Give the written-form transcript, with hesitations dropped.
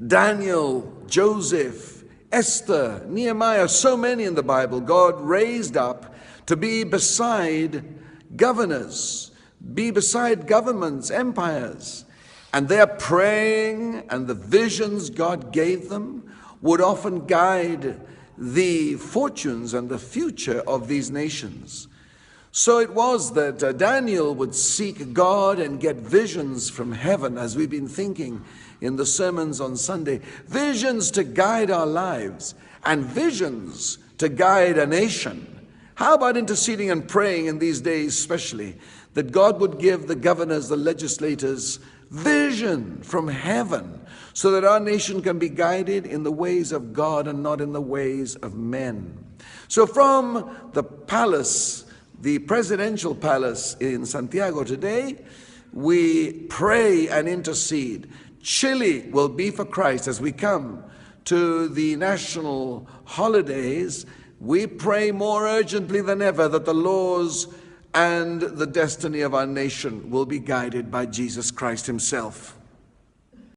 Daniel, Joseph, Esther, Nehemiah, so many in the Bible, God raised up to be beside governors, be beside governments, empires. And they're praying, and the visions God gave them would often guide the fortunes and the future of these nations. So it was that Daniel would seek God and get visions from heaven, as we've been thinking in the sermons on Sunday. Visions to guide our lives and visions to guide a nation. How about interceding and praying in these days especially, that God would give the governors, the legislators, vision from heaven so that our nation can be guided in the ways of God and not in the ways of men. So from the palace, the presidential palace in Santiago today, we pray and intercede. Chile will be for Christ. As we come to the national holidays, we pray more urgently than ever that the laws and the destiny of our nation will be guided by Jesus Christ himself.